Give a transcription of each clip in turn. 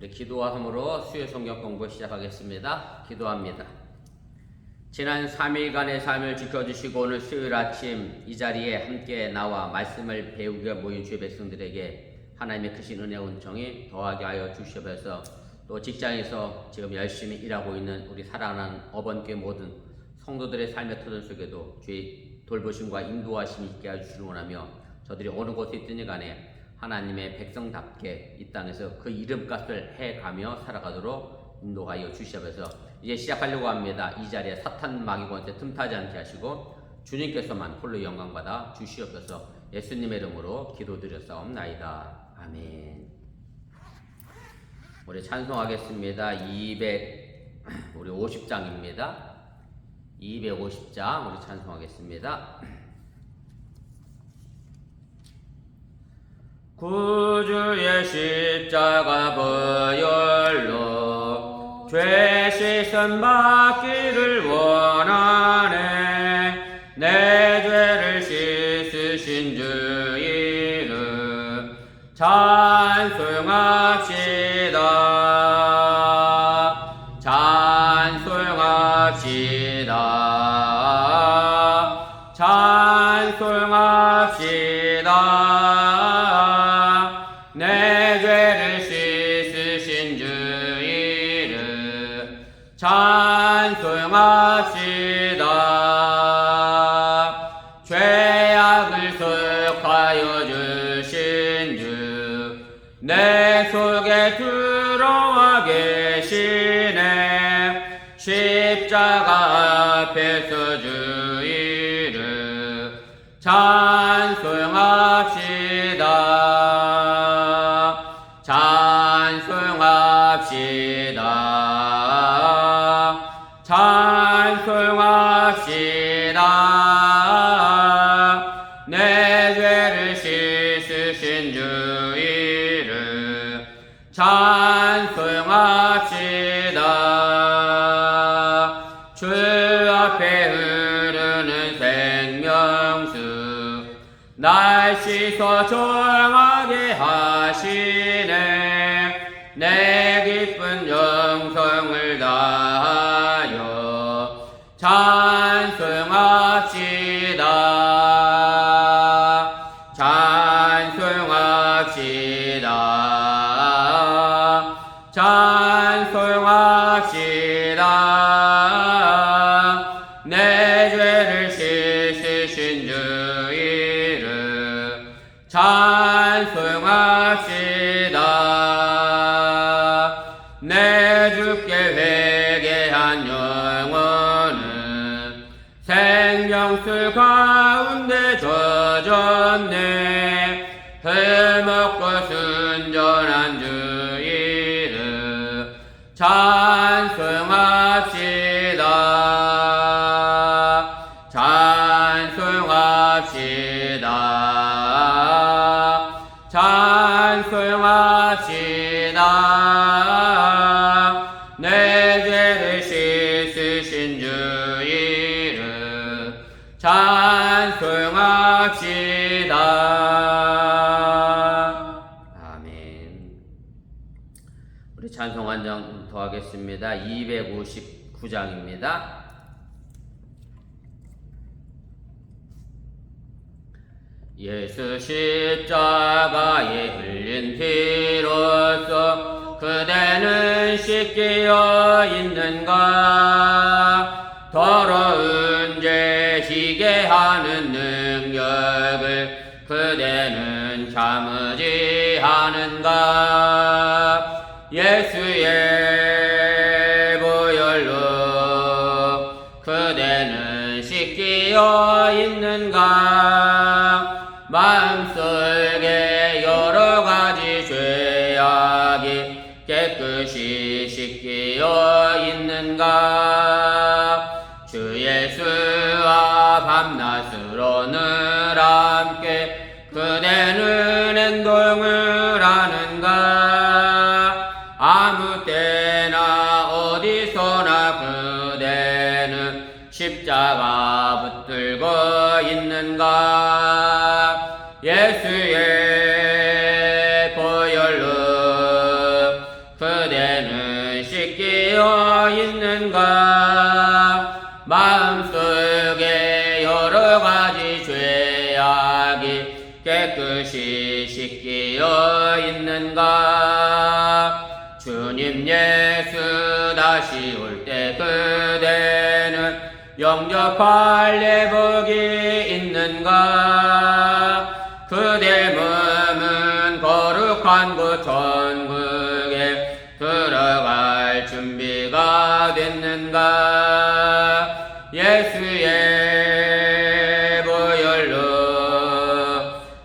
우리 기도함으로 수요 성경 공부 시작하겠습니다. 기도합니다. 지난 3일간의 삶을 지켜주시고 오늘 수요일 아침 이 자리에 함께 나와 말씀을 배우게 모인 주의 백성들에게 하나님의 크신 은혜 은총이 더하게 하여 주시옵소서. 또 직장에서 지금 열심히 일하고 있는 우리 사랑하는 어번교회 모든 성도들의 삶의 터전 속에도 주의 돌보심과 인도하심이 있게 해주시기 원하며 저들이 어느 곳에 있든지 간에 하나님의 백성답게 이 땅에서 그 이름값을 해가며 살아가도록 인도하여 주시옵소서. 이제 시작하려고 합니다. 이 자리에 사탄 마귀 권세 틈타지 않게 하시고 주님께서만 홀로 영광받아 주시옵소서. 예수님의 이름으로 기도드렸사옵나이다. 아멘. 우리 찬송하겠습니다. 우리 50장입니다. 250장 우리 찬송하겠습니다. 구주의 십자가 보혈로 죄 씻음 받기를 원하네. 내 죄를 씻으신 주 이름 찬송합시다. 찬송합시다. 찬송합시다. 내 죄를 씻으신 주 이름 찬송합시다. 죄악을 속하여 주신 주 내 속에 들어와 계시네. 십자가 앞에서 주 이름 찬송합시다. 찬송합시다. 찬송합시다. 내 죄를 씻으신 주 이름 찬송합시다. 주 앞에 흐르는 생명수 날 씻어 정하게 하시네. 내 기쁜 영성을 다하여 찬송합시다. 찬송합시다. 찬송합시다. 내 죄를 씻으신 주 이름 찬송합시다. 내 주께 회개한 영혼은 생명수 가운데 젖었네. 흠없고 순전한 주 이름 찬송합시다. 찬송합시다. 찬송합시다. 내 죄를 씻으신 주 이름 찬송합시다. 아멘. 우리 찬송 한 장 더 하겠습니다. 259장입니다. 예수 십자가에 흘린 피로써 그대는 씻기어 있는가. 더러운 죄 지게 하는 능력을 그대는 참으지 않은가. 예수의 보혈로 그대는 씻기어 있는가. 마음속에 여러 가지 죄악이 깨끗이 씻기어 있는가. 주 예수와 밤낮으로 늘 함께 그대는 행동을 하는가. 아무 때나 어디서나 그대는 십자가 붙들고 있는가. 예수의 보혈로 그 씻기어 있는가? 마음속에 여러 가지 죄악이 깨끗이 씻기어 있는가? 주님 예수 다시 올 때 그대는 영접할 예복이 있는가? 그대 몸은 거룩한 그 천국에 들어갈 준비가 됐는가? 예수의 보혈로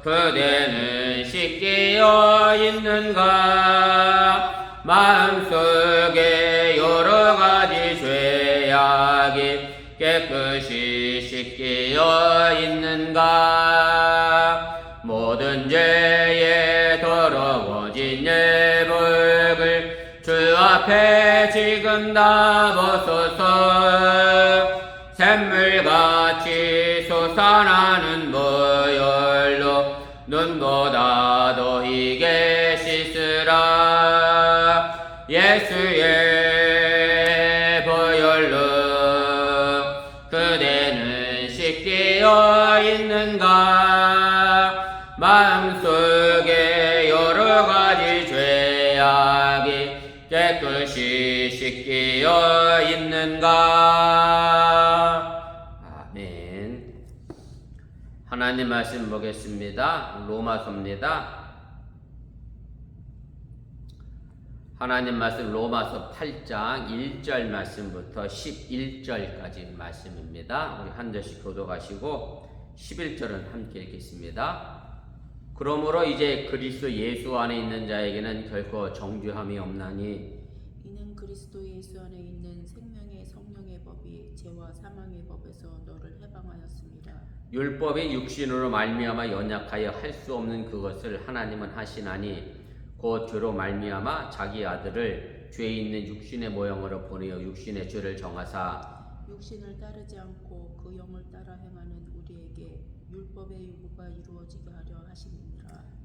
그대는 씻기어 있는가? 마음속에 여러 가지 죄악이 깨끗이 씻기어 있는가? 모든 죄에 더러워진 예복을 주 앞에 지금 다 벗어서 샘물같이 솟아나는 보혈로 눈보다 더 희게 씻으라. 예수의 보혈로 그대는 씻기어 있는가? 마음속에 여러 가지 죄악이 깨끗이 씻기어 있는가? 아멘. 하나님 말씀 보겠습니다. 로마서입니다. 하나님 말씀 로마서 8장 1절 말씀부터 11절까지 말씀입니다. 우리 한 절씩 교독하시고 11절은 함께 읽겠습니다. 그러므로 이제 그리스도 예수 안에 있는 자에게는 결코 정죄함이 없나니 이는 그리스도 예수 안에 있는 생명의 성령의 법이 죄와 사망의 법에서 너를 해방하였습니다. 율법이 육신으로 말미암아 연약하여 할 수 없는 그것을 하나님은 하시나니 곧 죄로 말미암아 자기 아들을 죄 있는 육신의 모형으로 보내어 육신의 죄를 정하사 육신을 따르지 않고 그 영을 따라 행하는 우리에게 율법의 요구가 이루어지게 하려 하심이니라.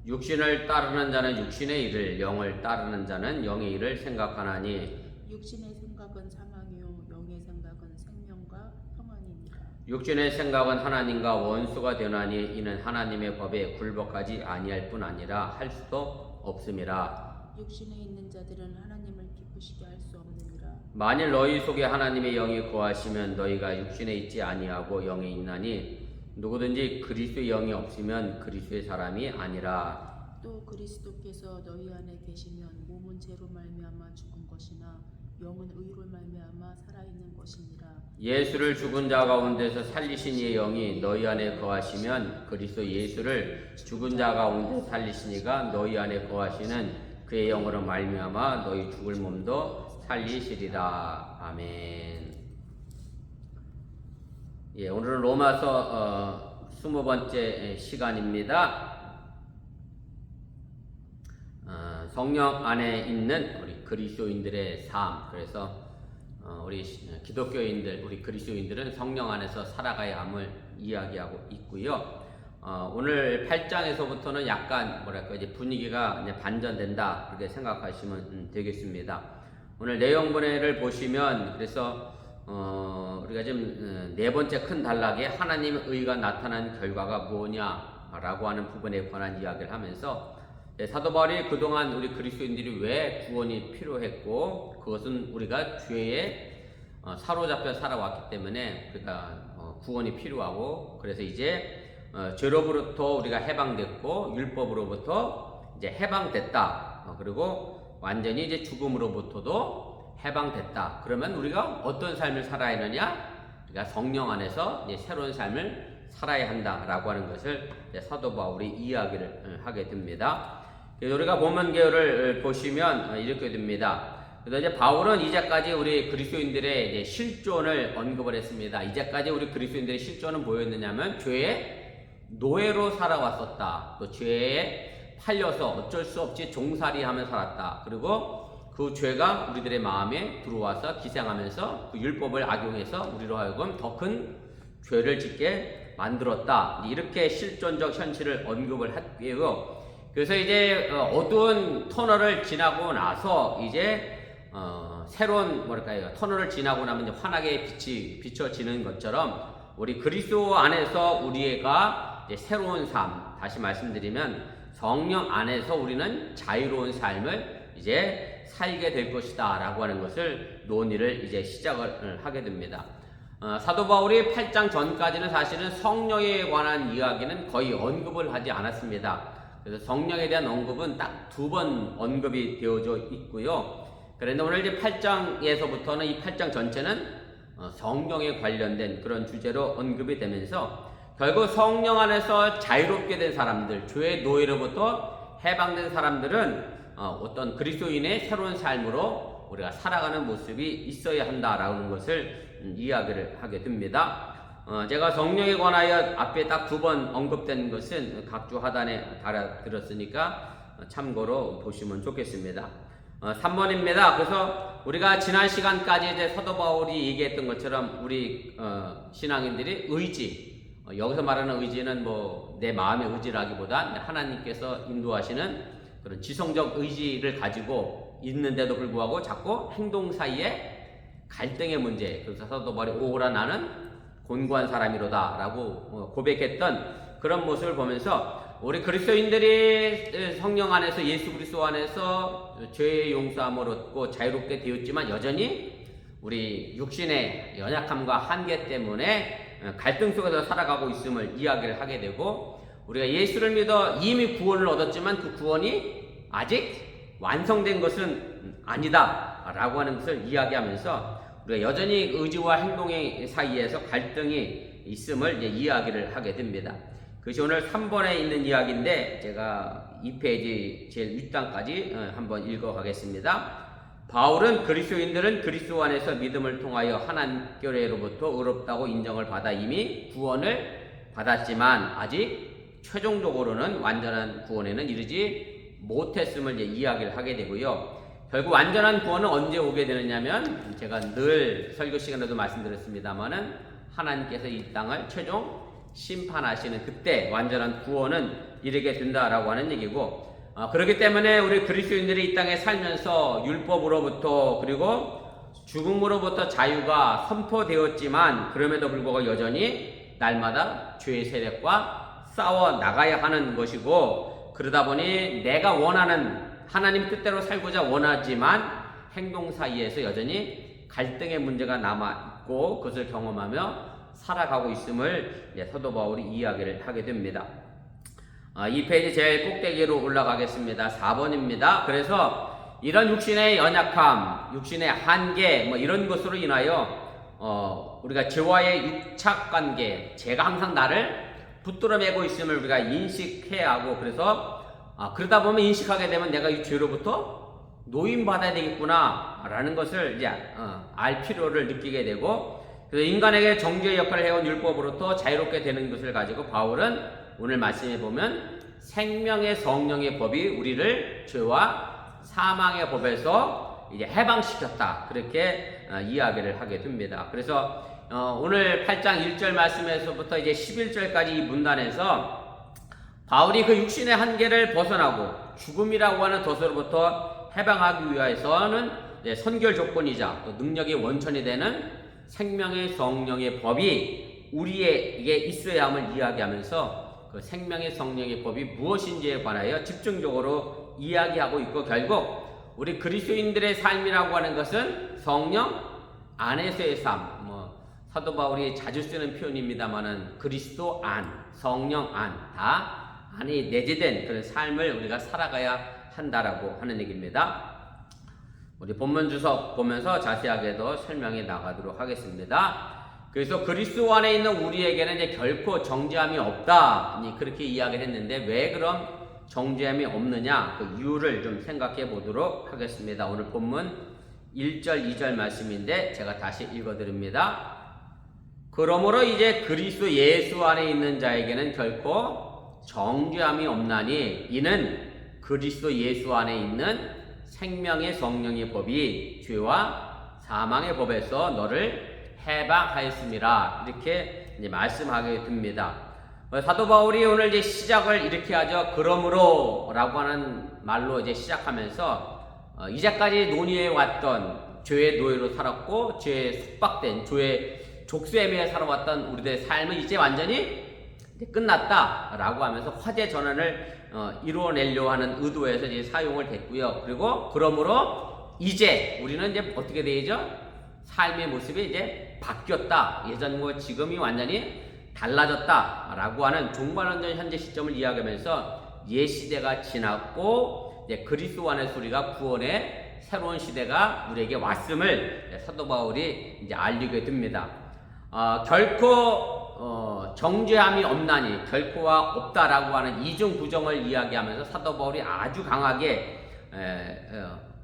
육신을 따르는 자는 육신의 일을 영을 따르는 자는 영의 일을 생각하나니 육신의 생각은 사망이요 영의 생각은 생명과 평안이니라. 육신의 생각은 하나님과 원수가 되나니 이는 하나님의 법에 굴복하지 아니할 뿐 아니라 할 수도 없음이라. 육신에 있는 자들은 하나님을 기쁘시게 할 수 없느니라. 만일 너희 속에 하나님의 영이 거하시면 너희가 육신에 있지 아니하고 영에 있나니 누구든지 그리스도의 영이 없으면 그리스도의 사람이 아니라. 또 그리스도께서 너희 안에 계시면 몸은 죄로 말미암아 죽은 것이나 영은 의로 말미암아 살아있는 것이니라. 예수를 죽은 자 가운데서 살리신 이의 영이 너희 안에 거하시면 그리스도 예수를 죽은 자 가운데 살리신 이가 너희 안에 거하시는 그의 영으로 말미암아 너희 죽을 몸도 살리시리라. 아멘. 예, 오늘은 로마서 20번째 시간입니다. 성령 안에 있는 우리 그리스도인들의 삶. 그래서 우리 기독교인들, 우리 그리스도인들은 성령 안에서 살아가야 함을 이야기하고 있고요. 오늘 8장에서부터는 약간 이제 분위기가 이제 반전된다 그렇게 생각하시면 되겠습니다. 오늘 내용분해를 보시면 그래서 우리가 지금 네 번째 큰 단락에 하나님의 의가 나타난 결과가 뭐냐라고 하는 부분에 관한 이야기를 하면서 사도 바울이 그동안 우리 그리스도인들이 왜 구원이 필요했고 그것은 우리가 죄에 사로잡혀 살아왔기 때문에 우리가 구원이 필요하고 그래서 이제 죄로부터 우리가 해방됐고 율법으로부터 이제 해방됐다. 그리고 완전히 이제 죽음으로부터도 해방됐다. 그러면 우리가 어떤 삶을 살아야 하느냐? 우리가 성령 안에서 이제 새로운 삶을 살아야 한다라고 하는 것을 사도 바울이 이야기를 하게 됩니다. 우리가 본문 계열을 보시면 이렇게 됩니다. 그래서 이제 바울은 이제까지 우리 그리스도인들의 이제 실존을 언급을 했습니다. 이제까지 우리 그리스도인들의 실존은 뭐였느냐면 죄의 노예로 살아왔었다. 또 죄에 팔려서 어쩔 수 없이 종살이하며 살았다. 그리고 그 죄가 우리들의 마음에 들어와서 기생하면서 그 율법을 악용해서 우리로 하여금 더 큰 죄를 짓게 만들었다. 이렇게 실존적 현실을 언급을 했고요. 그래서 이제 어두운 터널을 지나고 나서 이제 새로운 뭐랄까요 터널을 지나고 나면 이제 환하게 빛이 비춰지는 것처럼 우리 그리스도 안에서 우리가 이제 새로운 삶, 다시 말씀드리면 성령 안에서 우리는 자유로운 삶을 이제 살게 될 것이다라고 하는 것을 논의를 이제 시작을 하게 됩니다. 사도 바울이 8장 전까지는 사실은 성령에 관한 이야기는 거의 언급을 하지 않았습니다. 그래서 성령에 대한 언급은 딱 2번 언급이 되어져 있고요. 그런데 오늘 이제 8장에서부터는 이 8장 전체는 성령에 관련된 그런 주제로 언급이 되면서 결국 성령 안에서 자유롭게 된 사람들, 죄의 노예로부터 해방된 사람들은 어떤 그리스도인의 새로운 삶으로 우리가 살아가는 모습이 있어야 한다라는 것을 이야기를 하게 됩니다. 제가 성령에 관하여 앞에 딱 2번 언급된 것은 각주 하단에 달아드렸으니까 참고로 보시면 좋겠습니다. 3번입니다. 그래서 우리가 지난 시간까지 이제 사도 바울이 얘기했던 것처럼 우리 신앙인들이 의지, 여기서 말하는 의지는 뭐 내 마음의 의지라기보다 하나님께서 인도하시는 그런 지성적 의지를 가지고 있는데도 불구하고 자꾸 행동 사이에 갈등의 문제, 그래서 사도 바울이 오라 나는 곤고한 사람이로다 라고 고백했던 그런 모습을 보면서 우리 그리스도인들이 성령 안에서 예수 그리스도 안에서 죄의 용서함을 얻고 자유롭게 되었지만 여전히 우리 육신의 연약함과 한계 때문에 갈등 속에서 살아가고 있음을 이야기를 하게 되고, 우리가 예수를 믿어 이미 구원을 얻었지만 그 구원이 아직 완성된 것은 아니다 라고 하는 것을 이야기하면서 우리가 여전히 의지와 행동의 사이에서 갈등이 있음을 이야기를 하게 됩니다. 그것이 오늘 3번에 있는 이야기인데 제가 2페이지 제일 윗단까지 한번 읽어가겠습니다. 바울은 그리스도인들은 그리스도 안에서 믿음을 통하여 하나님께로부터 의롭다고 인정을 받아 이미 구원을 받았지만 아직 최종적으로는 완전한 구원에는 이르지 못했음을 이야기를 하게 되고요. 결국 완전한 구원은 언제 오게 되느냐면, 제가 늘 설교 시간에도 말씀드렸습니다만은 하나님께서 이 땅을 최종 심판하시는 그때 완전한 구원은 이르게 된다라고 하는 얘기고, 그렇기 때문에 우리 그리스도인들이 이 땅에 살면서 율법으로부터 그리고 죽음으로부터 자유가 선포되었지만 그럼에도 불구하고 여전히 날마다 죄의 세력과 싸워 나가야 하는 것이고, 그러다 보니 내가 원하는 하나님 뜻대로 살고자 원하지만 행동 사이에서 여전히 갈등의 문제가 남아있고 그것을 경험하며 살아가고 있음을 사도 바울이 이야기를 하게 됩니다. 이 페이지 제일 꼭대기로 올라가겠습니다. 4번입니다. 그래서 이런 육신의 연약함, 육신의 한계 이런 것으로 인하여 우리가 죄와의 육착관계, 죄가 항상 나를 붙들어 매고 있음을 우리가 인식해야 하고, 그래서 그러다 보면 인식하게 되면 내가 이 죄로부터 노임받아야 되겠구나 라는 것을 이제 알 필요를 느끼게 되고, 그래서 인간에게 정죄의 역할을 해온 율법으로부터 자유롭게 되는 것을 가지고 바울은 오늘 말씀에 보면 생명의 성령의 법이 우리를 죄와 사망의 법에서 이제 해방시켰다, 그렇게 이야기를 하게 됩니다. 그래서 오늘 8장 1절 말씀에서부터 이제 11절까지 이 문단에서 바울이 그 육신의 한계를 벗어나고 죽음이라고 하는 덫으로부터 해방하기 위해서는 선결 조건이자 또 능력의 원천이 되는 생명의 성령의 법이 우리에게 있어야 함을 이야기하면서 그 생명의 성령의 법이 무엇인지에 관하여 집중적으로 이야기하고 있고, 결국 우리 그리스도인들의 삶이라고 하는 것은 성령 안에서의 삶, 사도 바울이 자주 쓰는 표현입니다만은 그리스도 안, 성령 안, 다 안에 내재된 그런 삶을 우리가 살아가야 한다라고 하는 얘기입니다. 우리 본문 주석 보면서 자세하게 더 설명해 나가도록 하겠습니다. 그래서 그리스도 안에 있는 우리에게는 이제 결코 정죄함이 없다, 그렇게 이야기를 했는데 왜 그럼 정죄함이 없느냐, 그 이유를 좀 생각해 보도록 하겠습니다. 오늘 본문 1절 2절 말씀인데 제가 다시 읽어드립니다. 그러므로 이제 그리스도 예수 안에 있는 자에게는 결코 정죄함이 없나니 이는 그리스도 예수 안에 있는 생명의 성령의 법이 죄와 사망의 법에서 너를 해방하였습니다. 이렇게 이제 말씀하게 됩니다. 사도 바울이 오늘 이제 시작을 이렇게 하죠. 그러므로 라고 하는 말로 이제 시작하면서 이제까지 논의해 왔던 죄의 노예로 살았고 죄에 속박된 죄의 족쇄에 살아왔던 우리들의 삶은 이제 완전히 끝났다라고 하면서 화제 전환을 이루어내려 하는 의도에서 이제 사용을 됐고요. 그리고 그러므로 이제 우리는 이제 어떻게 되죠? 삶의 모습이 이제 바뀌었다. 예전과 지금이 완전히 달라졌다라고 하는 종말론전 현재 시점을 이야기하면서 옛 시대가 지났고 이제 그리스도 안의 소리가 구원의 새로운 시대가 우리에게 왔음을 사도 바울이 이제 알리게 됩니다. 결코 정죄함이 없나니 결코가 없다라고 하는 이중 부정을 이야기하면서 사도 바울이 아주 강하게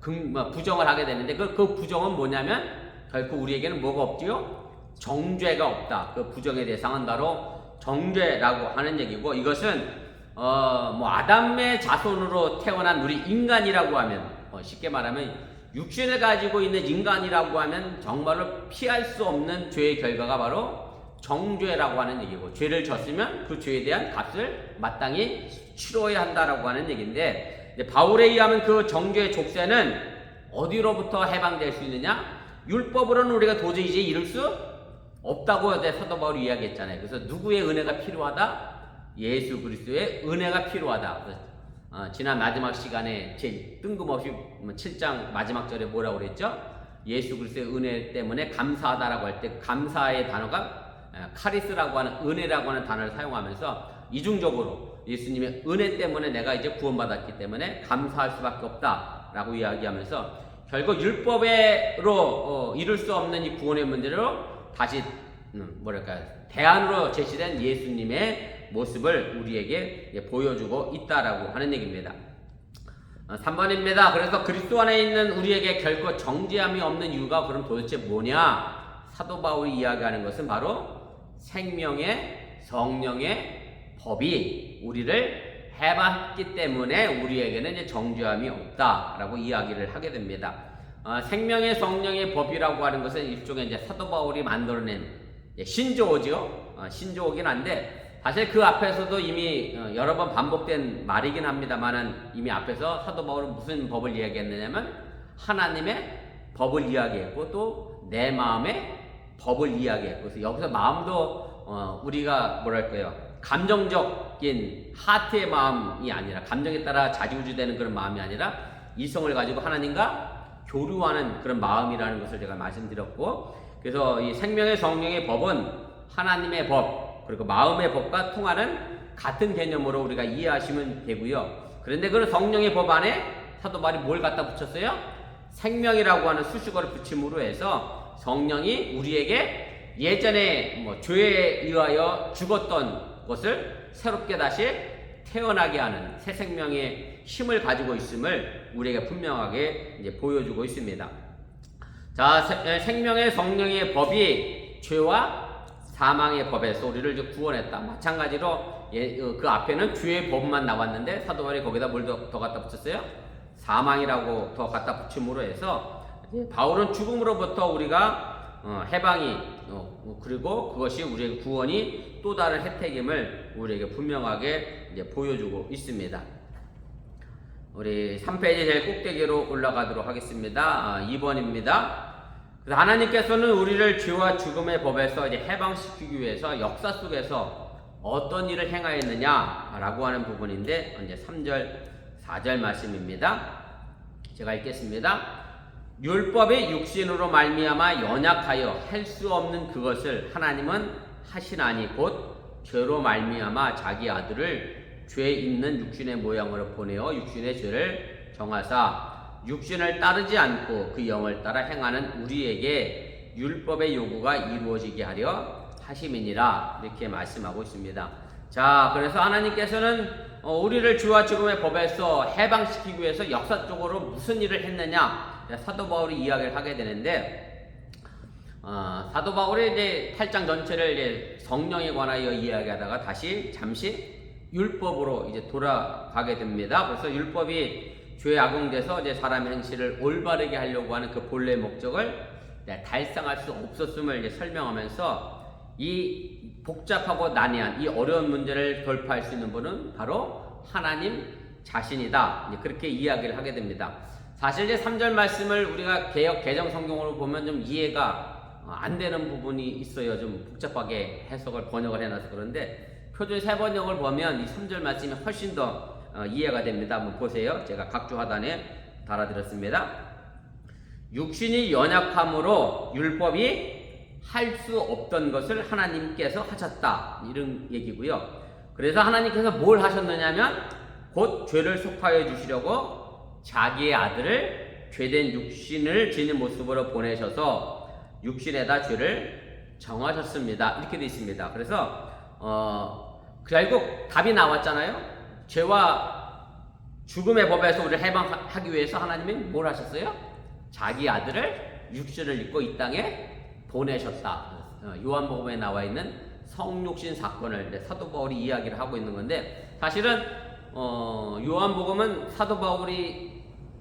부정을 하게 되는데 그 부정은 뭐냐면 결코 우리에게는 뭐가 없지요? 정죄가 없다. 그 부정의 대상은 바로 정죄라고 하는 얘기고 이것은 아담의 자손으로 태어난 우리 인간이라고 하면 쉽게 말하면 육신을 가지고 있는 인간이라고 하면 정말로 피할 수 없는 죄의 결과가 바로 정죄라고 하는 얘기고 죄를 졌으면 그 죄에 대한 값을 마땅히 치러야 한다라고 하는 얘기인데 바울에 의하면 그 정죄의 족쇄는 어디로부터 해방될 수 있느냐? 율법으로는 우리가 도저히 이제 이룰 수 없다고 사도 바울이 이야기했잖아요. 그래서 누구의 은혜가 필요하다? 예수 그리스도의 은혜가 필요하다. 지난 마지막 시간에 제일 뜬금없이 7장 마지막 절에 뭐라고 그랬죠? 예수 그리스도의 은혜 때문에 감사하다라고 할 때 감사의 단어가 카리스라고 하는 은혜라고 하는 단어를 사용하면서 이중적으로 예수님의 은혜 때문에 내가 이제 구원받았기 때문에 감사할 수밖에 없다라고 이야기하면서 결국 율법으로 이룰 수 없는 이 구원의 문제로 다시 대안으로 제시된 예수님의 모습을 우리에게 보여주고 있다라고 하는 얘기입니다. 3번입니다. 그래서 그리스도 안에 있는 우리에게 결코 정죄함이 없는 이유가 그럼 도대체 뭐냐? 사도 바울이 이야기하는 것은 바로 생명의 성령의 법이 우리를 해봤기 때문에 우리에게는 이제 정죄함이 없다라고 이야기를 하게 됩니다. 생명의 성령의 법이라고 하는 것은 일종의 이제 사도 바울이 만들어낸 신조어죠. 신조어긴 한데 사실 그 앞에서도 이미 여러 번 반복된 말이긴 합니다만은 이미 앞에서 사도 바울은 무슨 법을 이야기했느냐면 하나님의 법을 이야기했고 또 내 마음의 법을 이야기했고 그래서 여기서 마음도 우리가 뭐랄까요 감정적인 하트의 마음이 아니라 감정에 따라 자지우지되는 그런 마음이 아니라 이성을 가지고 하나님과 교류하는 그런 마음이라는 것을 제가 말씀드렸고 그래서 이 생명의 성령의 법은 하나님의 법 그리고 마음의 법과 통하는 같은 개념으로 우리가 이해하시면 되고요. 그런데 그 성령의 법 안에 사도 바울이 뭘 갖다 붙였어요? 생명이라고 하는 수식어를 붙임으로 해서 성령이 우리에게 예전에 죄에 의하여 죽었던 것을 새롭게 다시 태어나게 하는 새 생명의 힘을 가지고 있음을 우리에게 분명하게 이제 보여주고 있습니다. 자, 생명의 성령의 법이 죄와 사망의 법에서 우리를 이제 구원했다. 마찬가지로 그 앞에는 죄의 법만 나왔는데 사도 바울이 거기다 뭘 더 갖다 붙였어요? 사망이라고 더 갖다 붙임으로 해서 바울은 죽음으로부터 우리가 해방이 그리고 그것이 우리의 구원이 또 다른 혜택임을 우리에게 분명하게 이제 보여주고 있습니다. 우리 3페이지 제일 꼭대기로 올라가도록 하겠습니다. 2번입니다. 그래서 하나님께서는 우리를 죄와 죽음의 법에서 이제 해방시키기 위해서 역사 속에서 어떤 일을 행하였느냐라고 하는 부분인데 이제 3절, 4절 말씀입니다. 제가 읽겠습니다. 율법의 육신으로 말미암아 연약하여 할 수 없는 그것을 하나님은 하시나니 곧 죄로 말미암아 자기 아들을 죄 있는 육신의 모양으로 보내어 육신의 죄를 정하사 육신을 따르지 않고 그 영을 따라 행하는 우리에게 율법의 요구가 이루어지게 하려 하심이니라 이렇게 말씀하고 있습니다. 자, 그래서 하나님께서는 우리를 죄와 죽음의 법에서 해방시키기 위해서 역사적으로 무슨 일을 했느냐 사도 바울이 이야기를 하게 되는데 사도 바울이 이제 8장 전체를 이제 성령에 관하여 이야기하다가 다시 잠시 율법으로 이제 돌아가게 됩니다. 그래서 율법이 죄에 악용돼서 이제 사람의 행실을 올바르게 하려고 하는 그 본래의 목적을 달성할 수 없었음을 이제 설명하면서 이 복잡하고 난해한 이 어려운 문제를 돌파할 수 있는 분은 바로 하나님 자신이다. 그렇게 이야기를 하게 됩니다. 사실 이제 3절 말씀을 우리가 개역 개정 성경으로 보면 좀 이해가 안 되는 부분이 있어요. 좀 복잡하게 해석을 번역을 해놔서 그런데 표준 세번역을 보면 이 3절 말씀이 훨씬 더 이해가 됩니다. 한번 보세요. 제가 각주 하단에 달아드렸습니다. 육신이 연약함으로 율법이 할 수 없던 것을 하나님께서 하셨다, 이런 얘기고요. 그래서 하나님께서 뭘 하셨느냐면 곧 죄를 속하여 주시려고 자기의 아들을 죄된 육신을 지닌 모습으로 보내셔서 육신에다 죄를 정하셨습니다. 이렇게 되어 있습니다. 그래서 결국 답이 나왔잖아요. 죄와 죽음의 법에서 우리를 해방하기 위해서 하나님이 뭘 하셨어요? 자기 아들을 육신을 입고 이 땅에 보내셨다. 요한복음에 나와 있는 성육신 사건을 사도 바울이 이야기를 하고 있는 건데, 사실은 요한복음은 사도 바울이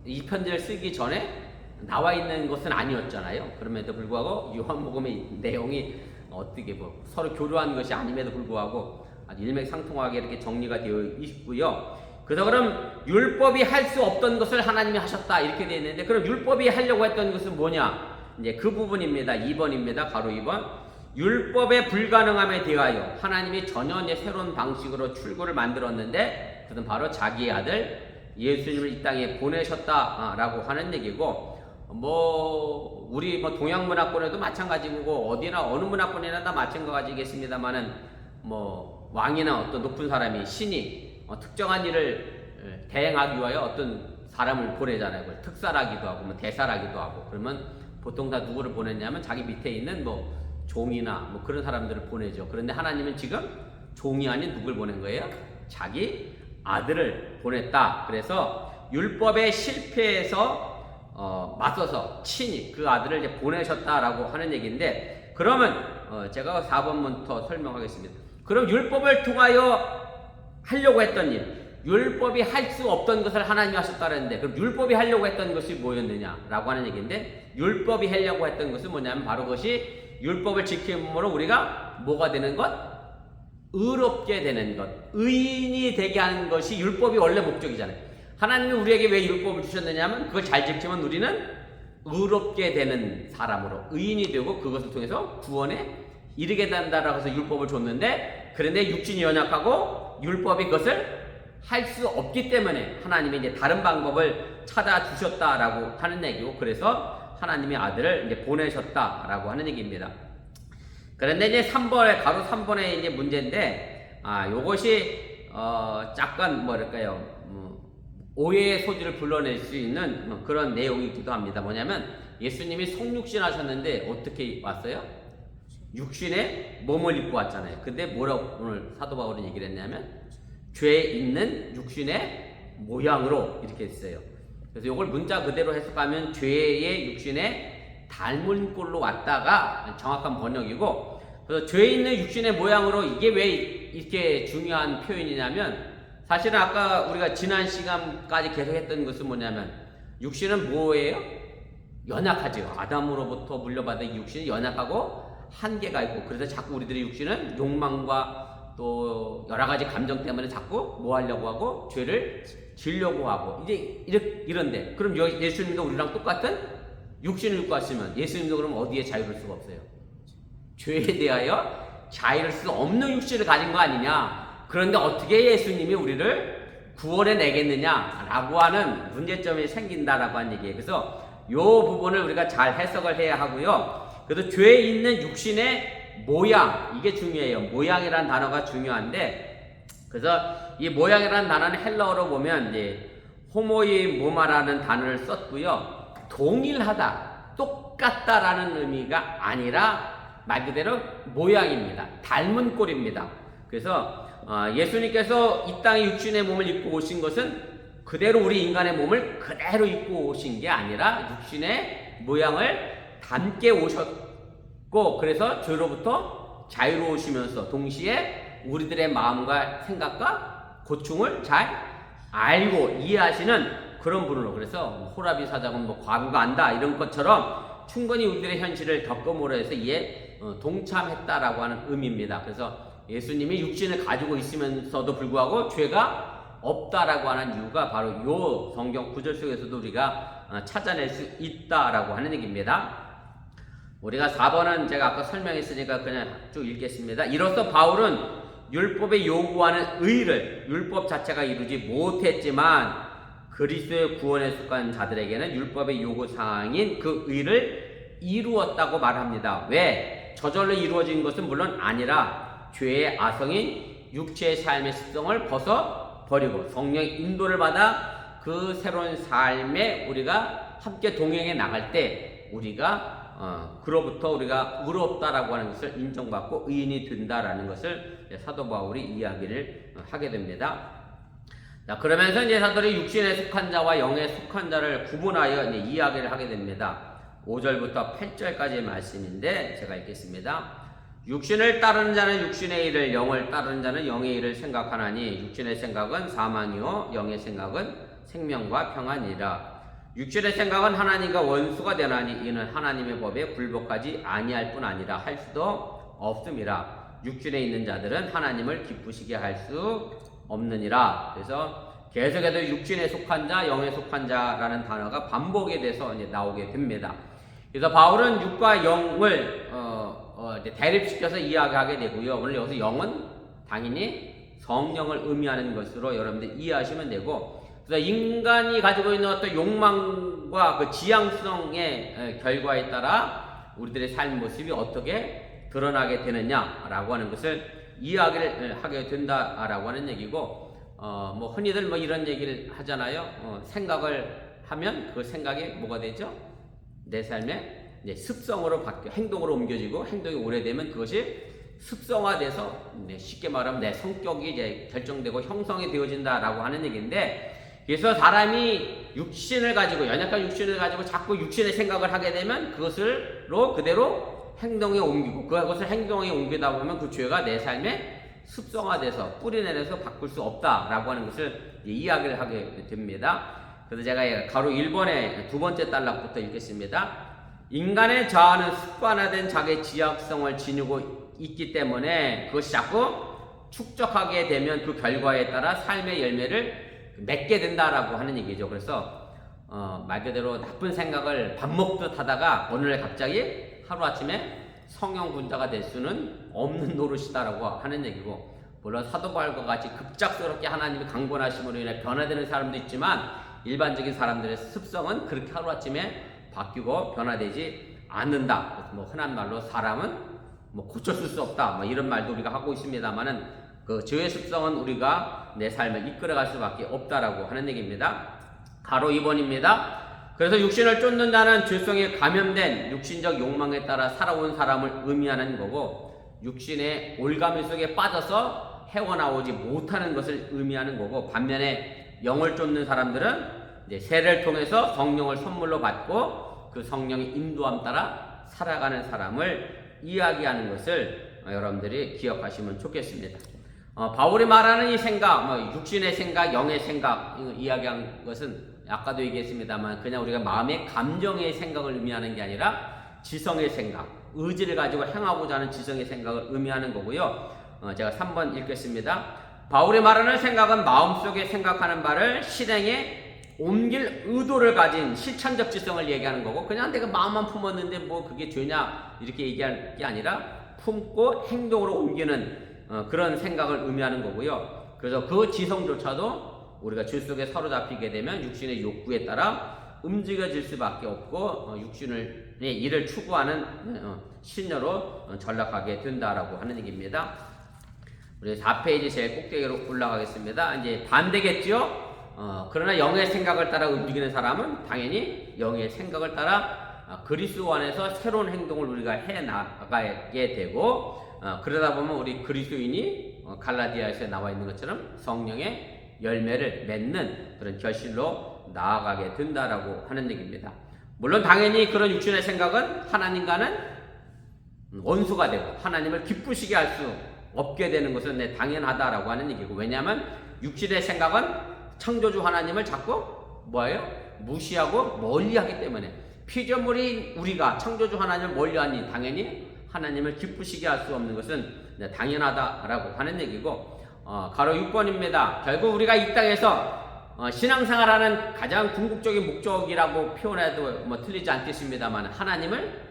이 편지를 쓰기 전에 나와 있는 것은 아니었잖아요. 그럼에도 불구하고 요한복음의 내용이 어떻게 뭐 서로 교류한 것이 아님에도 불구하고 아주 일맥상통하게 이렇게 정리가 되어 있고요. 그래서 그럼 율법이 할 수 없던 것을 하나님이 하셨다, 이렇게 되어 있는데, 그럼 율법이 하려고 했던 것은 뭐냐? 이제 그 부분입니다. 2번입니다. 가로 2번. 율법의 불가능함에 대하여 하나님이 전혀 이제 새로운 방식으로 출구를 만들었는데, 그것은 바로 자기의 아들 예수님을 이 땅에 보내셨다라고 하는 얘기고, 우리 동양 문화권에도 마찬가지고 어디나 어느 문화권이나 다 마찬가지겠습니다만은 왕이나 어떤 높은 사람이 신이 특정한 일을 대행하기 위하여 어떤 사람을 보내잖아요. 특사라기도 하고 대사라기도 하고. 그러면 보통 다 누구를 보냈냐면 자기 밑에 있는 종이나 그런 사람들을 보내죠. 그런데 하나님은 지금 종이 아닌 누굴 보낸 거예요? 자기 아들을 보냈다. 그래서 율법의 실패에서 맞서서 친히 그 아들을 이제 보내셨다라고 하는 얘기인데, 그러면 제가 4번부터 설명하겠습니다. 그럼 율법을 통하여 하려고 했던 일, 율법이 할 수 없던 것을 하나님이 하셨다는데, 그럼 율법이 하려고 했던 것이 뭐였느냐라고 하는 얘기인데, 율법이 하려고 했던 것은 뭐냐면 바로 그것이 율법을 지킴으로 우리가 뭐가 되는 것? 의롭게 되는 것, 의인이 되게 하는 것이 율법이 원래 목적이잖아요. 하나님이 우리에게 왜 율법을 주셨느냐면 그걸 잘 지키면 우리는 의롭게 되는 사람으로 의인이 되고 그것을 통해서 구원에 이르게 된다라고 해서 율법을 줬는데, 그런데 육신이 연약하고 율법이 그것을 할 수 없기 때문에 하나님이 이제 다른 방법을 찾아 주셨다라고 하는 얘기고, 그래서 하나님의 아들을 이제 보내셨다라고 하는 얘기입니다. 그런데 이제 3번에 가로 3번의 이제 문제인데, 요것이 약간 오해의 소지를 불러낼 수 있는 그런 내용이기도 합니다. 뭐냐면 예수님이 성육신 하셨는데 어떻게 왔어요? 육신에 몸을 입고 왔잖아요. 근데 뭐라고 오늘 사도 바울은 얘기를 했냐면 죄 있는 육신의 모양으로 이렇게 했어요. 그래서 이걸 문자 그대로 해석하면 죄의 육신에 닮은 꼴로 왔다가 정확한 번역이고, 그래서 죄 있는 육신의 모양으로, 이게 왜 이렇게 중요한 표현이냐면, 사실은 아까 우리가 지난 시간까지 계속 했던 것은 뭐냐면 육신은 뭐예요? 연약하죠. 아담으로부터 물려받은 육신이 연약하고 한계가 있고, 그래서 자꾸 우리들의 육신은 욕망과 또 여러 가지 감정 때문에 자꾸 뭐 하려고 하고 죄를 지려고 하고, 이제 이런데, 그럼 예수님도 우리랑 똑같은 육신을 입고 왔으면 예수님도 그럼 어디에 자유를 수가 없어요? 죄에 대하여 자유를 수 없는 육신을 가진 거 아니냐? 그런데 어떻게 예수님이 우리를 구원해 내겠느냐라고 하는 문제점이 생긴다라고 하는 얘기예요. 그래서 이 부분을 우리가 잘 해석을 해야 하고요. 그래서 죄에 있는 육신의 모양, 이게 중요해요. 모양이라는 단어가 중요한데, 그래서 이 모양이라는 단어는 헬라어로 보면 이제 호모이모마라는 단어를 썼고요. 동일하다, 똑같다라는 의미가 아니라 말 그대로 모양입니다. 닮은 꼴입니다. 그래서 예수님께서 이 땅에 육신의 몸을 입고 오신 것은 그대로 우리 인간의 몸을 그대로 입고 오신 게 아니라 육신의 모양을 담게 오셨고, 그래서 죄로부터 자유로우시면서 동시에 우리들의 마음과 생각과 고충을 잘 알고 이해하시는 그런 분으로, 그래서 호라비 사장은 과거가 안다 이런 것처럼 충분히 우리들의 현실을 겪음으로 해서 이에 동참했다라고 하는 의미입니다. 그래서 예수님이 육신을 가지고 있으면서도 불구하고 죄가 없다라고 하는 이유가 바로 요 성경 구절 속에서도 우리가 찾아낼 수 있다라고 하는 얘기입니다. 우리가 4번은 제가 아까 설명했으니까 그냥 쭉 읽겠습니다. 이로써 바울은 율법에 요구하는 의를 율법 자체가 이루지 못했지만 그리스도의 구원에 속한 자들에게는 율법의 요구사항인 그 의를 이루었다고 말합니다. 왜? 저절로 이루어진 것은 물론 아니라 죄의 아성인 육체의 삶의 습성을 벗어버리고 성령의 인도를 받아 그 새로운 삶에 우리가 함께 동행해 나갈 때 우리가 그로부터 우리가 의롭다라고 하는 것을 인정받고 의인이 된다라는 것을 사도 바울이 이야기를 하게 됩니다. 자, 그러면서 이제 사도들이 육신에 속한 자와 영에 속한 자를 구분하여 이제 이야기를 하게 됩니다. 5절부터 8절까지의 말씀인데 제가 읽겠습니다. 육신을 따르는 자는 육신의 일을, 영을 따르는 자는 영의 일을 생각하나니 육신의 생각은 사망이요 영의 생각은 생명과 평안이라. 육신의 생각은 하나님과 원수가 되나니 이는 하나님의 법에 굴복하지 아니할 뿐 아니라 할 수도 없음이라. 육신에 있는 자들은 하나님을 기쁘시게 할 수 없느니라. 그래서 계속해서 육신에 속한 자, 영에 속한 자라는 단어가 반복에 돼서 이제 나오게 됩니다. 그래서 바울은 육과 영을 이제 대립시켜서 이야기하게 되고요. 오늘 여기서 영은 당연히 성령을 의미하는 것으로 여러분들 이해하시면 되고, 그래서 인간이 가지고 있는 어떤 욕망과 그 지향성의 결과에 따라 우리들의 삶 모습이 어떻게 드러나게 되느냐라고 하는 것을 이야기를 하게 된다라고 하는 얘기고, 뭐 흔히들 뭐 이런 얘기를 하잖아요. 생각을 하면 그 생각이 뭐가 되죠? 내 삶의 이제 습성으로 바뀌어 행동으로 옮겨지고, 행동이 오래되면 그것이 습성화돼서 쉽게 말하면 내 성격이 이제 결정되고 형성이 되어진다라고 하는 얘기인데, 그래서 사람이 육신을 가지고, 연약한 육신을 가지고 자꾸 육신의 생각을 하게 되면 그것을로 그대로 행동에 옮기고, 그것을 행동에 옮기다 보면 그 죄가 내 삶에 습성화돼서 뿌리내려서 바꿀 수 없다라고 하는 것을 이야기를 하게 됩니다. 그래서 제가 가로 1번의 두 번째 단락부터 읽겠습니다. 인간의 자아는 습관화된 자기의 지향성을 지니고 있기 때문에 그것이 자꾸 축적하게 되면 그 결과에 따라 삶의 열매를 맺게 된다라고 하는 얘기죠. 그래서 말 그대로 나쁜 생각을 밥 먹듯 하다가 어느 날 갑자기 하루아침에 성령 군자가 될 수는 없는 노릇이다라고 하는 얘기고, 물론 사도 바울과 같이 급작스럽게 하나님의 강권하심으로 인해 변화되는 사람도 있지만 일반적인 사람들의 습성은 그렇게 하루아침에 바뀌고 변화되지 않는다. 뭐 흔한 말로 사람은 뭐 고쳐줄 수 없다, 뭐 이런 말도 우리가 하고 있습니다만은 그 죄의 습성은 우리가 내 삶을 이끌어갈 수밖에 없다라고 하는 얘기입니다. 가로 2번입니다. 그래서 육신을 쫓는 자는 죄성에 감염된 육신적 욕망에 따라 살아온 사람을 의미하는 거고, 육신의 올가미 속에 빠져서 헤어나오지 못하는 것을 의미하는 거고, 반면에 영을 쫓는 사람들은 이제 세례를 통해서 성령을 선물로 받고 그 성령의 인도함 따라 살아가는 사람을 이야기하는 것을 여러분들이 기억하시면 좋겠습니다. 바울이 말하는 이 생각, 육신의 생각, 영의 생각 이야기한 것은 아까도 얘기했습니다만 그냥 우리가 마음의 감정의 생각을 의미하는 게 아니라 지성의 생각, 의지를 가지고 행하고자 하는 지성의 생각을 의미하는 거고요. 제가 3번 읽겠습니다. 바울이 말하는 생각은 마음속에 생각하는 바를 실행에 옮길 의도를 가진 실천적 지성을 얘기하는 거고, 그냥 내가 마음만 품었는데 뭐 그게 죄냐 이렇게 얘기할 게 아니라 품고 행동으로 옮기는 그런 생각을 의미하는 거고요. 그래서 그 지성조차도 우리가 죄 속에 사로잡히게 되면 육신의 욕구에 따라 움직여질 수밖에 없고 육신의 일을 추구하는 신녀로 전락하게 된다라고 하는 얘기입니다. 우리 4페이지 제일 꼭대기로 올라가겠습니다. 이제 반대겠죠. 그러나 영의 생각을 따라 움직이는 사람은 당연히 영의 생각을 따라 그리스도 안에서 새로운 행동을 우리가 해 나가게 되고, 그러다 보면 우리 그리스도인이 갈라디아에서 나와 있는 것처럼 성령의 열매를 맺는 그런 결실로 나아가게 된다라고 하는 얘기입니다. 물론 당연히 그런 육신의 생각은 하나님과는 원수가 되고 하나님을 기쁘시게 할 수 없게 되는 것은 당연하다라고 하는 얘기고, 왜냐하면 육신의 생각은 창조주 하나님을 자꾸 무시하고 멀리하기 때문에, 피조물이 우리가 창조주 하나님을 멀리하니 당연히 하나님을 기쁘시게 할 수 없는 것은 당연하다라고 하는 얘기고, 가로 6번입니다. 결국 우리가 이 땅에서 신앙생활하는 가장 궁극적인 목적이라고 표현해도 뭐 틀리지 않겠습니다만, 하나님을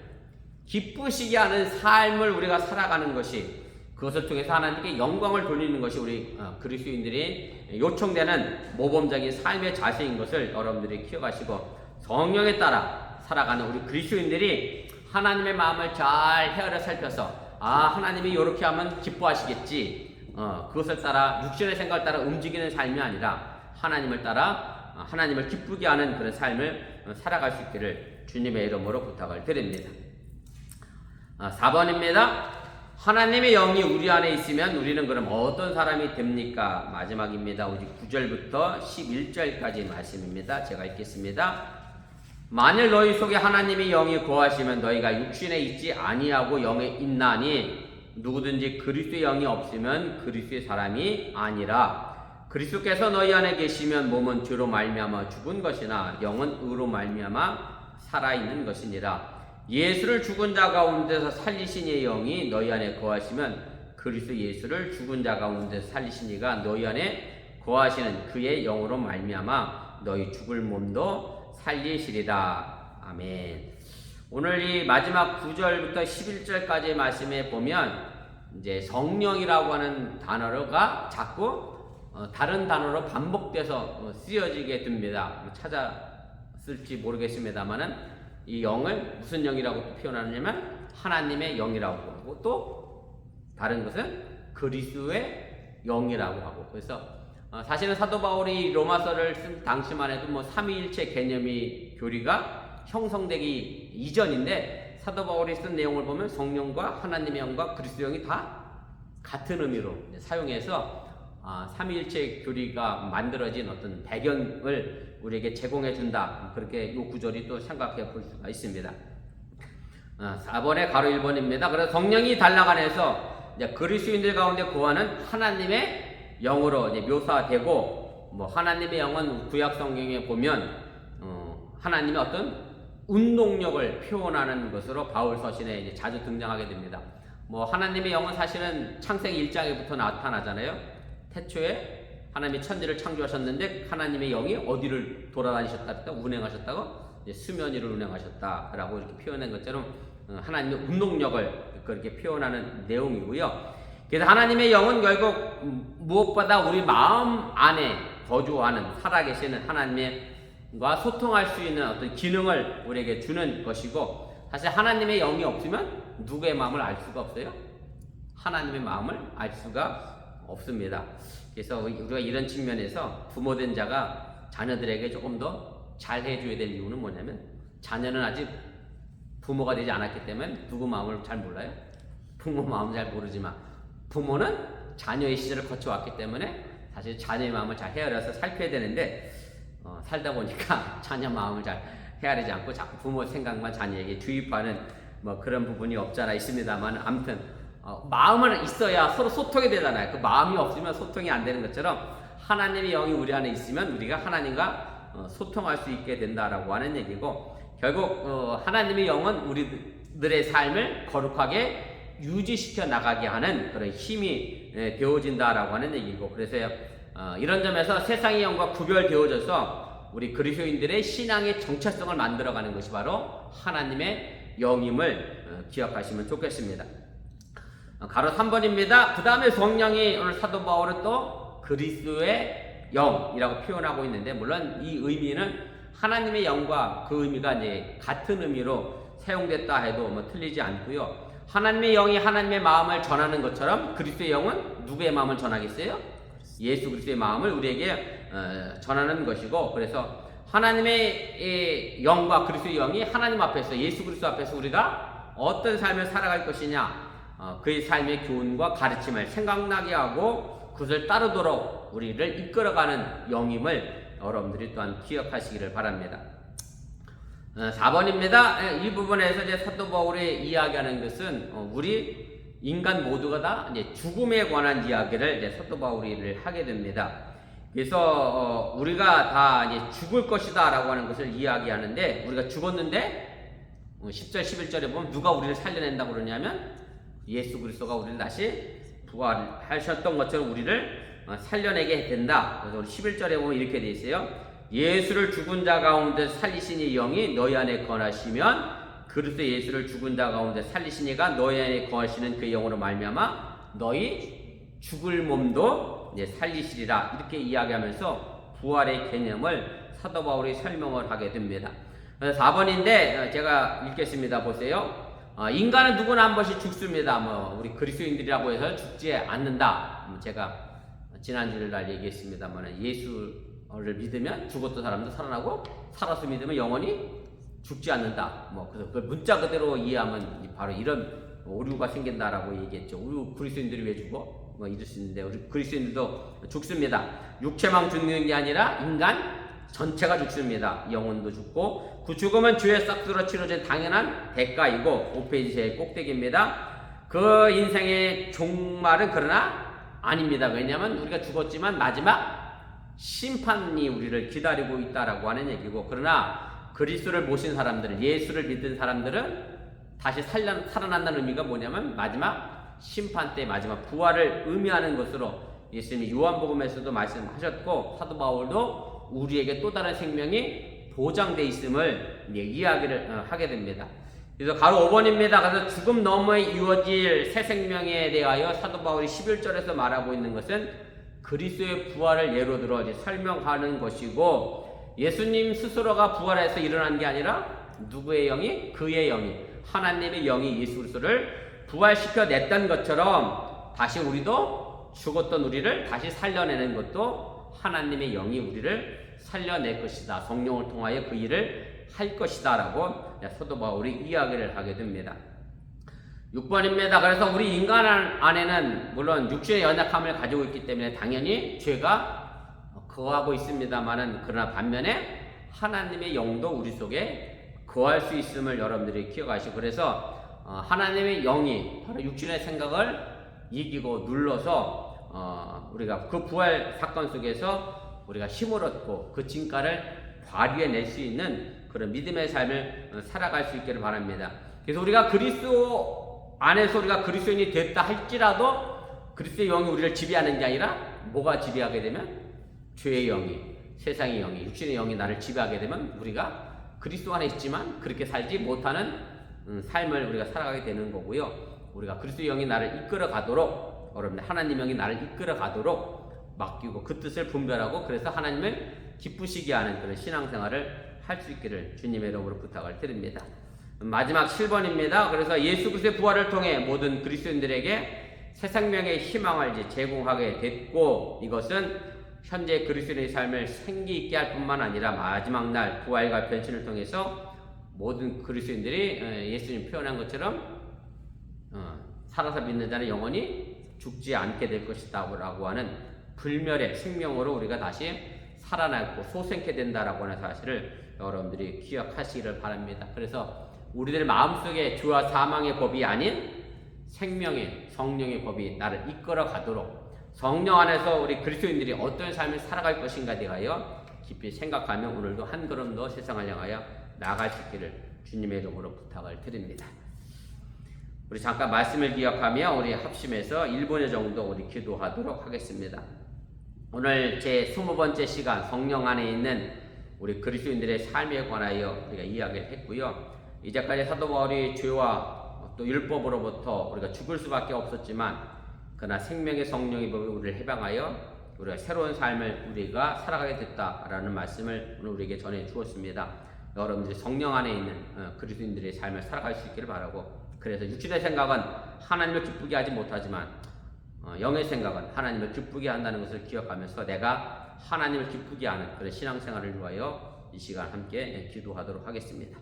기쁘시게 하는 삶을 우리가 살아가는 것이, 그것을 통해서 하나님께 영광을 돌리는 것이 우리 그리스도인들이 요청되는 모범적인 삶의 자세인 것을 여러분들이 기억하시고, 성령에 따라 살아가는 우리 그리스도인들이 하나님의 마음을 잘 헤아려 살펴서, 하나님이 이렇게 하면 기뻐하시겠지, 그것을 따라 육신의 생각을 따라 움직이는 삶이 아니라 하나님을 따라 하나님을 기쁘게 하는 그런 삶을 살아갈 수 있기를 주님의 이름으로 부탁을 드립니다. 4번입니다. 하나님의 영이 우리 안에 있으면 우리는 그럼 어떤 사람이 됩니까? 마지막입니다. 우리 9절부터 11절까지 말씀입니다. 제가 읽겠습니다. 만일 너희 속에 하나님의 영이 거하시면 너희가 육신에 있지 아니하고 영에 있나니, 누구든지 그리스도의 영이 없으면 그리스도의 사람이 아니라. 그리스도께서 너희 안에 계시면 몸은 죄로 말미암아 죽은 것이나 영은 의로 말미암아 살아있는 것이니라. 예수를 죽은 자 가운데서 살리신 이의 영이 너희 안에 거하시면 그리스도 예수를 죽은 자 가운데서 살리신 이가 너희 안에 거하시는 그의 영으로 말미암아 너희 죽을 몸도 살리시리라. 아멘. 오늘 이 마지막 9절부터 11절까지의 말씀에 보면 이제 성령이라고 하는 단어가 자꾸 다른 단어로 반복돼서 쓰여지게 됩니다. 찾았을지 모르겠습니다만은 이 영을 무슨 영이라고 표현하냐면 하나님의 영이라고 하고, 또 다른 것은 그리스도의 영이라고 하고. 그래서 사실은 사도 바울이 로마서를 쓴 당시만 해도 뭐 삼위일체 개념이 교리가 형성되기 이전인데, 사도 바울이 쓴 내용을 보면 성령과 하나님의 영과 그리스도 영이 다 같은 의미로 사용해서 삼위일체 교리가 만들어진 어떤 배경을 우리에게 제공해 준다, 그렇게 이 구절이 또 생각해 볼 수가 있습니다. 4번의 가로 1번입니다. 그래서 성령이 단락안에서 이제 그리스도인들 가운데 거하는 하나님의 영으로 이제 묘사되고, 뭐 하나님의 영은 구약 성경에 보면 하나님의 어떤 운동력을 표현하는 것으로 바울 서신에 이제 자주 등장하게 됩니다. 뭐 하나님의 영은 사실은 창세기 1장에부터 나타나잖아요. 태초에 하나님이 천지를 창조하셨는데 하나님의 영이 어디를 돌아다니셨다, 운행하셨다고? 수면 위를 운행하셨다라고 이렇게 표현한 것처럼 하나님의 운동력을 그렇게 표현하는 내용이고요. 그래서 하나님의 영은 결국 무엇보다 우리 마음 안에 거주하는, 살아계시는 하나님과 소통할 수 있는 어떤 기능을 우리에게 주는 것이고, 사실 하나님의 영이 없으면 누구의 마음을 알 수가 없어요. 하나님의 마음을 알 수가 없습니다. 그래서 우리가 이런 측면에서 부모된 자가 자녀들에게 조금 더 잘해줘야 될 이유는 뭐냐면, 자녀는 아직 부모가 되지 않았기 때문에 누구 마음을 잘 몰라요. 부모 마음을 잘 모르지만 부모는 자녀의 시절을 거쳐왔기 때문에 사실 자녀의 마음을 잘 헤아려서 살펴야 되는데, 살다 보니까 자녀 마음을 잘 헤아리지 않고 자꾸 부모 생각만 자녀에게 주입하는 뭐 그런 부분이 없잖아 있습니다만, 아무튼 마음은 있어야 서로 소통이 되잖아요. 그 마음이 없으면 소통이 안 되는 것처럼 하나님의 영이 우리 안에 있으면 우리가 하나님과 소통할 수 있게 된다라고 하는 얘기고, 결국 하나님의 영은 우리들의 삶을 거룩하게 유지시켜 나가게 하는 그런 힘이 되어진다라고 하는 얘기고, 그래서 이런 점에서 세상의 영과 구별되어져서 우리 그리스도인들의 신앙의 정체성을 만들어가는 것이 바로 하나님의 영임을 기억하시면 좋겠습니다. 가로 3번입니다. 그 다음에 성령이, 오늘 사도 바울은 또 그리스도의 영이라고 표현하고 있는데, 물론 이 의미는 하나님의 영과 그 의미가 이제 같은 의미로 사용됐다 해도 뭐 틀리지 않고요. 하나님의 영이 하나님의 마음을 전하는 것처럼 그리스도의 영은 누구의 마음을 전하겠어요? 예수 그리스도의 마음을 우리에게 전하는 것이고, 그래서 하나님의 영과 그리스도의 영이 하나님 앞에서, 예수 그리스도 앞에서 우리가 어떤 삶을 살아갈 것이냐, 그의 삶의 교훈과 가르침을 생각나게 하고 그것을 따르도록 우리를 이끌어가는 영임을 여러분들이 또한 기억하시기를 바랍니다. 4번입니다. 이 부분에서 이제 사도 바울이 이야기하는 것은 우리 인간 모두가 다 이제 죽음에 관한 이야기를 이제 사도 바울이 하게 됩니다. 그래서 우리가 다 이제 죽을 것이다라고 하는 것을 이야기하는데, 우리가 죽었는데 10절 11절에 보면 누가 우리를 살려낸다고 그러냐면 예수 그리스도가 우리를 다시 부활하셨던 것처럼 우리를 살려내게 된다. 그래서 우리 11절에 보면 이렇게 돼 있어요. 예수를 죽은 자 가운데 살리시니 영이 너희 안에 거하시면 그리스도 예수를 죽은 자 가운데 살리시니가 너희 안에 거하시는 그 영으로 말미암아 너희 죽을 몸도 살리시리라. 이렇게 이야기하면서 부활의 개념을 사도 바울이 설명을 하게 됩니다. 그래서 4번인데 제가 읽겠습니다. 보세요. 인간은 누구나 한 번씩 죽습니다. 우리 그리스도인들이라고 해서 죽지 않는다. 제가 지난주일 날 얘기했습니다만 예수를 믿으면 죽었던 사람도 살아나고 살아서 믿으면 영원히 죽지 않는다. 그래서 그 문자 그대로 이해하면 바로 이런 오류가 생긴다라고 얘기했죠. 우리 그리스도인들이 왜 죽어? 이럴 수 있는데 우리 그리스도인들도 죽습니다. 육체만 죽는 게 아니라 인간 전체가 죽습니다. 영혼도 죽고 그 죽음은 주의 싹스로 치러진 당연한 대가이고 5페이지 제일 꼭대기입니다. 그 인생의 종말은 그러나 아닙니다. 왜냐하면 우리가 죽었지만 마지막 심판이 우리를 기다리고 있다라고 하는 얘기고, 그러나 그리스도를 모신 사람들은, 예수를 믿은 사람들은 다시 살아난다는 의미가 뭐냐면 마지막 심판 때 마지막 부활을 의미하는 것으로 예수님이 요한복음에서도 말씀하셨고 사도 바울도 우리에게 또 다른 생명이 보장되어 있음을 이야기를 하게 됩니다. 그래서 가로 5번입니다. 그래서 죽음 너머에 이루어질 새 생명에 대하여 사도 바울이 11절에서 말하고 있는 것은 그리스도의 부활을 예로 들어 이제 설명하는 것이고, 예수님 스스로가 부활해서 일어난 게 아니라 누구의 영이? 그의 영이, 하나님의 영이 예수 그리스도를 부활시켜 냈던 것처럼 다시 우리도 죽었던 우리를 다시 살려내는 것도 하나님의 영이 우리를 살려낼 것이다. 성령을 통하여 그 일을 할 것이다 라고 사도 바울이 이야기를 하게 됩니다. 6번입니다. 그래서 우리 인간 안에는 물론 육신의 연약함을 가지고 있기 때문에 당연히 죄가 거하고 있습니다만은, 그러나 반면에 하나님의 영도 우리 속에 거할 수 있음을 여러분들이 기억하시고, 그래서 하나님의 영이 바로 육신의 생각을 이기고 눌러서 우리가 그 부활 사건 속에서 우리가 힘을 얻고 그 진가를 발휘해낼 수 있는 그런 믿음의 삶을 살아갈 수 있기를 바랍니다. 그래서 우리가 그리스도 안에서 우리가 그리스도인이 됐다 할지라도 그리스도의 영이 우리를 지배하는 게 아니라 뭐가 지배하게 되면 죄의 영이, 세상의 영이, 육신의 영이 나를 지배하게 되면 우리가 그리스도 안에 있지만 그렇게 살지 못하는 삶을 우리가 살아가게 되는 거고요. 우리가 그리스도의 영이 나를 이끌어 가도록, 여러분 하나님 영이 나를 이끌어 가도록 맡기고 그 뜻을 분별하고 그래서 하나님을 기쁘시게 하는 그런 신앙생활을 할 수 있기를 주님의 이름으로 부탁을 드립니다. 마지막 7번입니다. 그래서 예수 그리스도의 부활을 통해 모든 그리스도인들에게 새 생명의 희망을 이제 제공하게 됐고, 이것은 현재 그리스도인의 삶을 생기 있게 할 뿐만 아니라 마지막 날 부활과 변신을 통해서 모든 그리스도인들이 예수님 표현한 것처럼 살아서 믿는 자는 영원히 죽지 않게 될 것이다 라고 하는 불멸의 생명으로 우리가 다시 살아나고 소생케 된다라고 하는 사실을 여러분들이 기억하시기를 바랍니다. 그래서 우리들 마음속에 죄와 사망의 법이 아닌 생명의 성령의 법이 나를 이끌어 가도록 성령 안에서 우리 그리스도인들이 어떤 삶을 살아갈 것인가에 대하여 깊이 생각하며 오늘도 한 걸음 더 세상을 향하여 나아갈 수 있기를 주님의 이름으로 부탁을 드립니다. 우리 잠깐 말씀을 기억하며 우리 합심해서 1분 정도 우리 기도하도록 하겠습니다. 오늘 제 20번째 시간 성령 안에 있는 우리 그리스도인들의 삶에 관하여 우리가 이야기를 했고요. 이제까지 사도 바울이 죄와 또 율법으로부터 우리가 죽을 수밖에 없었지만 그러나 생명의 성령의 법이 우리를 해방하여 우리가 새로운 삶을 우리가 살아가게 됐다라는 말씀을 오늘 우리에게 전해 주었습니다. 여러분들이 성령 안에 있는 그리스도인들의 삶을 살아갈 수 있기를 바라고, 그래서 육신의 생각은 하나님을 기쁘게 하지 못하지만 영의 생각은 하나님을 기쁘게 한다는 것을 기억하면서 내가 하나님을 기쁘게 하는 그런 신앙생활을 위하여 이 시간 함께 기도하도록 하겠습니다.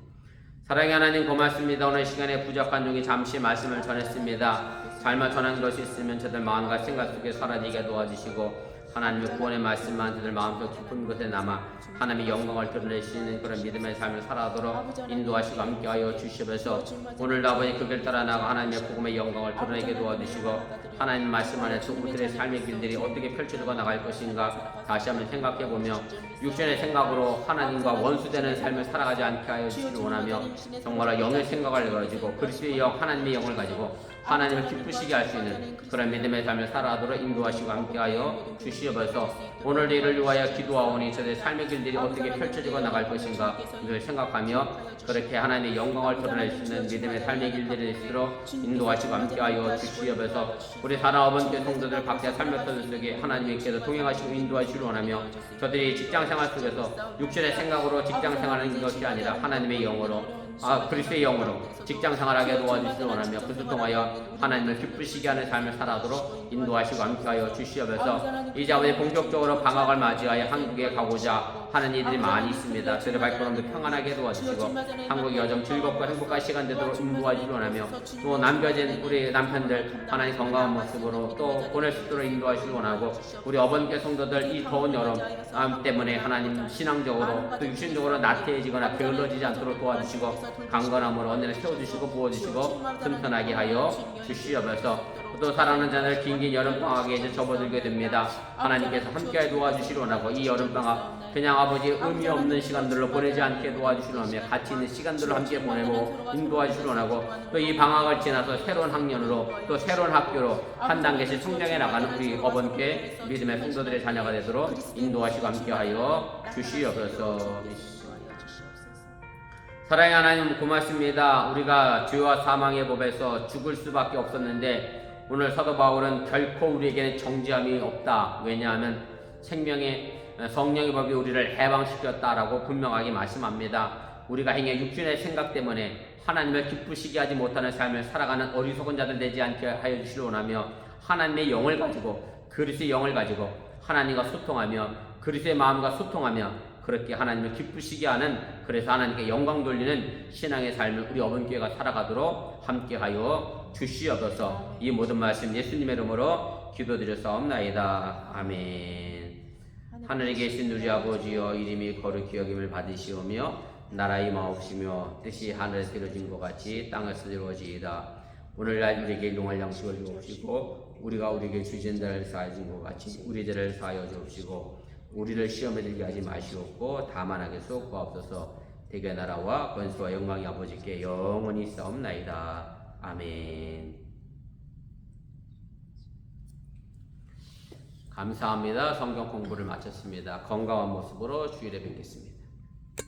사랑의 하나님 고맙습니다. 오늘 시간에 부족한 중에 잠시 말씀을 전했습니다. 잘못 전한 것이 있으면 저들 마음과 생각 속에 사라지게 도와주시고 하나님의 구원의 말씀만 저들 마음속 깊은 곳에 남아 하나님의 영광을 드러낼 수 있는 그런 믿음의 삶을 살아가도록 인도하시고 함께하여 주시면서 오늘도 아버지 그 길 따라 나가 하나님의 복음의 영광을 드러내게 도와주시고 하나님 말씀 안에서 우리들의 삶의 길들이 어떻게 펼쳐져 나갈 것인가 다시 한번 생각해보며 육신의 생각으로 하나님과 원수되는 삶을 살아가지 않게 하여 주시길 원하며 정말로 영의 생각을 가지고 그리스도의 영, 하나님의 영을 가지고 하나님을 기쁘시게 할 수 있는 그런 믿음의 삶을 살아가도록 인도하시고 함께하여 주시옵소서. 오늘도 이를 위하여 기도하오니 저들의 삶의 길들이 어떻게 펼쳐지고 나갈 것인가 늘 생각하며 그렇게 하나님의 영광을 드러낼 수 있는 믿음의 삶의 길들이 있도록 인도하시고 함께하여 주시옵소서. 우리 사랑하는 성도들 각자 삶의 터전 속에 하나님께서 동행하시고 인도하시기를 원하며 저들이 직장생활 속에서 육신의 생각으로 직장생활하는 것이 아니라 하나님의 영으로 그리스도의 영으로 직장생활하게 도와주시기를 원하며 그것을 통하여 하나님을 기쁘시게 하는 삶을 살아도록 인도하시고 함께하여 주시옵소서. 이제 아버지 본격적으로 방학을 맞이하여 한국에 가고자 하는 이들이 많이 있습니다. 저희 발걸음도 평안하게 도와주시고 한국이 여정 즐겁고 행복한 시간 되도록 인도하시기를 원하며 또 남겨진 우리 남편들 하나님 건강한 모습으로 또 보낼 수 있도록 인도하시기를 원하고 우리 어번께 성도들 이 더운 여름 때문에 하나님 신앙적으로 또 육신적으로 나태해지거나 게을러지지 않도록 도와주시고 강건함으로 언제나 세워주시고 부어주시고 튼튼하게 하여 주시옵소서. 또 사랑하는 자들 긴긴 여름방학에 이제 접어들게 됩니다. 하나님께서 함께 도와주시려 원하고 이 여름방학 그냥 아버지 의미 없는 시간들로 보내지 않게 도와주시려 하며 가치 있는 시간들로 함께 보내고 인도하시려 원하고 또 이 방학을 지나서 새로운 학년으로 또 새로운 학교로 한 단계씩 성장해 나가는 우리 어번께 믿음의 성도들의 자녀가 되도록 인도하시고 함께하여 주시옵소서. 사랑의 하나님 고맙습니다. 우리가 죄와 사망의 법에서 죽을 수밖에 없었는데 오늘 사도 바울은 결코 우리에게는 정죄함이 없다. 왜냐하면 생명의 성령의 법이 우리를 해방시켰다라고 분명하게 말씀합니다. 우리가 행해 육신의 생각 때문에 하나님을 기쁘시게 하지 못하는 삶을 살아가는 어리석은 자들 되지 않게 하여 주시려 원하며 하나님의 영을 가지고 그리스도의 영을 가지고 하나님과 소통하며 그리스도의 마음과 소통하며 그렇게 하나님을 기쁘시게 하는 그래서 하나님께 영광 돌리는 신앙의 삶을 우리 어머니교회가 살아가도록 함께하여 주시옵소서. 이 모든 말씀 예수님의 이름으로 기도드렸사옵나이다. 아멘. 하늘에 계신 우리 아버지여 이름이 거룩히 여김을 받으시오며 나라 임하옵시며 뜻이 하늘에서 이루어진 것 같이 땅에서 이루어지이다. 오늘날 우리에게 일용할 양식을 주옵시고 우리가 우리에게 주신 자를 사하여 준 것 같이 우리들을 사하여 주옵시고 우리를 시험에 들게 하지 마시옵고 다만 악에서 구하옵소서. 대개 나라와 권수와 영광이 아버지께 영원히 있사옵나이다. 아멘. 감사합니다. 성경 공부를 마쳤습니다. 건강한 모습으로 주일에 뵙겠습니다.